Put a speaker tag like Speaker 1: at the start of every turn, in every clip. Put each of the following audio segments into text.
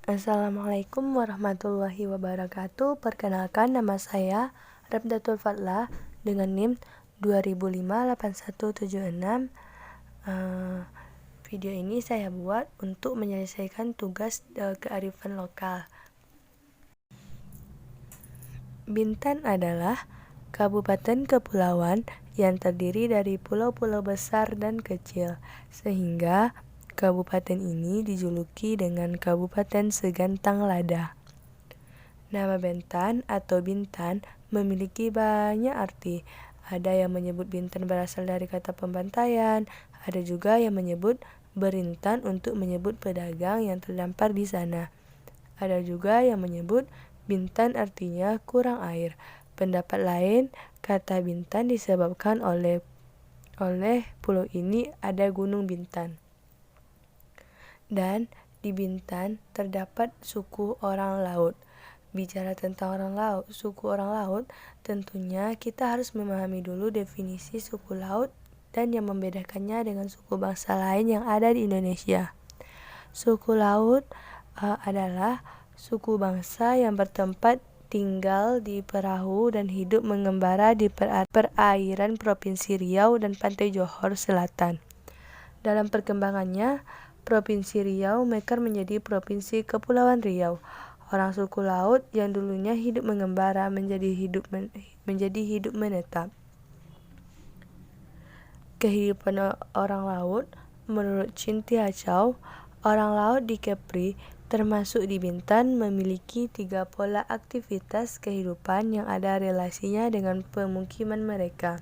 Speaker 1: Assalamualaikum warahmatullahi wabarakatuh. Perkenalkan, nama saya Rabdatul Fadlah dengan NIM 20058176. Video ini saya buat untuk menyelesaikan tugas kearifan lokal. Bintan adalah kabupaten kepulauan yang terdiri dari pulau-pulau besar dan kecil, sehingga kabupaten ini dijuluki dengan Kabupaten Segantang Lada. Nama Bintan atau Bintan memiliki banyak arti. Ada yang menyebut Bintan berasal dari kata pembantaian, ada juga yang menyebut Berintan untuk menyebut pedagang yang terdampar di sana. Ada juga yang menyebut Bintan artinya kurang air. Pendapat lain, kata Bintan disebabkan oleh pulau ini ada Gunung Bintan. Dan di Bintan terdapat suku orang laut. Bicara tentang suku orang laut, tentunya kita harus memahami dulu definisi suku laut dan yang membedakannya dengan suku bangsa lain yang ada di Indonesia. Suku laut adalah suku bangsa yang bertempat tinggal di perahu dan hidup mengembara di perairan Provinsi Riau dan Pantai Johor Selatan. Dalam perkembangannya, Provinsi Riau mekar menjadi Provinsi Kepulauan Riau. Orang suku laut yang dulunya hidup mengembara menjadi hidup menetap. Kehidupan orang laut menurut Cynthia Chow, orang laut di Kepri termasuk di Bintan memiliki 3 pola aktivitas kehidupan yang ada relasinya dengan pemukiman mereka.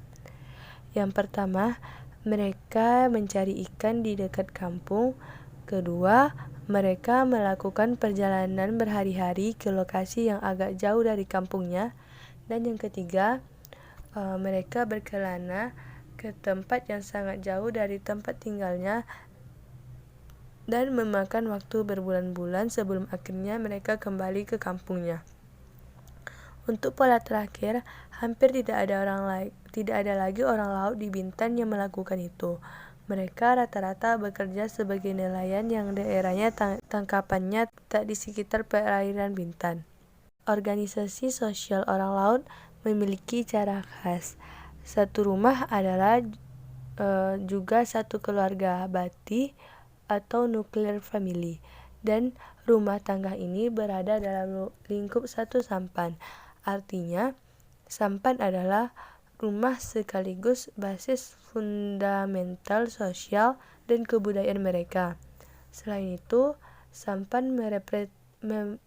Speaker 1: Yang pertama, mereka mencari ikan di dekat kampung. Kedua, mereka melakukan perjalanan berhari-hari ke lokasi yang agak jauh dari kampungnya. Dan yang ketiga, mereka berkelana ke tempat yang sangat jauh dari tempat tinggalnya dan memakan waktu berbulan-bulan sebelum akhirnya mereka kembali ke kampungnya. Untuk pola terakhir, hampir tidak ada lagi orang laut di Bintan yang melakukan itu. Mereka rata-rata bekerja sebagai nelayan yang daerahnya tangkapannya tak di sekitar perairan Bintan. Organisasi sosial orang laut memiliki cara khas. Satu rumah adalah juga satu keluarga bati atau nuclear family, dan rumah tangga ini berada dalam lingkup satu sampan. Artinya, sampan adalah rumah sekaligus basis fundamental sosial dan kebudayaan mereka. Selain itu, sampan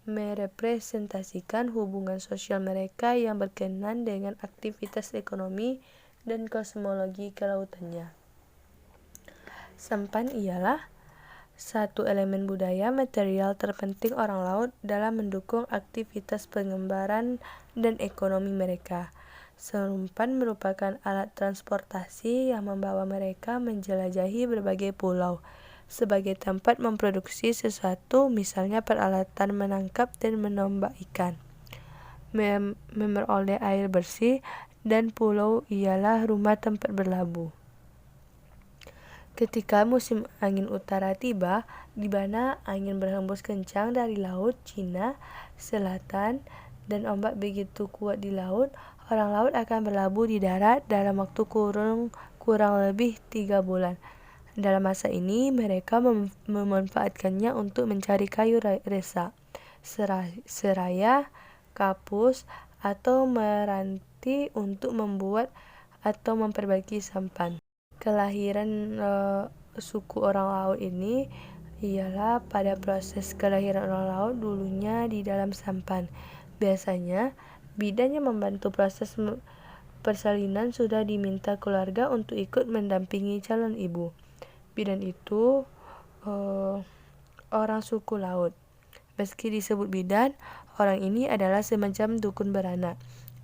Speaker 1: merepresentasikan hubungan sosial mereka yang berkenaan dengan aktivitas ekonomi dan kosmologi kelautannya. Sampan ialah satu elemen budaya material terpenting orang laut dalam mendukung aktivitas pengembaraan dan ekonomi mereka. Sampan merupakan alat transportasi yang membawa mereka menjelajahi berbagai pulau sebagai tempat memproduksi sesuatu, misalnya peralatan menangkap dan menombak ikan, memperoleh air bersih, dan pulau ialah rumah tempat berlabuh. Ketika musim angin utara tiba, di mana angin berhembus kencang dari laut Cina Selatan dan ombak begitu kuat di laut, orang laut akan berlabuh di darat dalam waktu kurang lebih 3 bulan. Dalam masa ini, mereka memanfaatkannya untuk mencari kayu resa, seraya, kapus, atau meranti untuk membuat atau memperbaiki sampan. Kelahiran suku orang laut ini ialah pada proses kelahiran orang laut dulunya di dalam sampan. Biasanya, bidan yang membantu proses persalinan sudah diminta keluarga untuk ikut mendampingi calon ibu. Bidan itu orang suku laut. Meski disebut bidan, orang ini adalah semacam dukun beranak.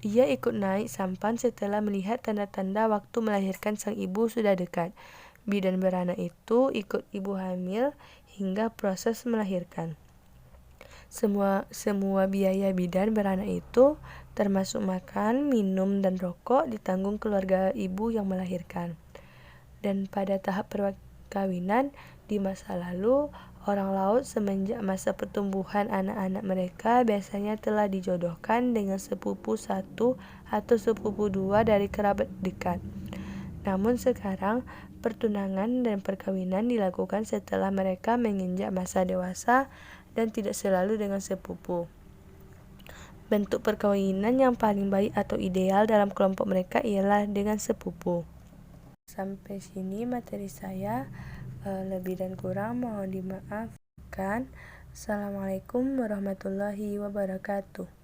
Speaker 1: Ia ikut naik sampan setelah melihat tanda-tanda waktu melahirkan sang ibu sudah dekat. Bidan beranak itu ikut ibu hamil hingga proses melahirkan. Semua biaya bidan beranak itu, termasuk makan, minum, dan rokok, ditanggung keluarga ibu yang melahirkan. Dan pada tahap perkawinan di masa lalu, Orang laut semenjak masa pertumbuhan anak-anak mereka biasanya telah dijodohkan dengan sepupu satu atau sepupu dua dari kerabat dekat. Namun sekarang, pertunangan dan perkawinan dilakukan setelah mereka menginjak masa dewasa dan tidak selalu dengan sepupu. Bentuk perkawinan yang paling baik atau ideal dalam kelompok mereka ialah dengan sepupu. Sampai sini materi saya. Lebih dan kurang mohon dimaafkan. Assalamualaikum warahmatullahi wabarakatuh.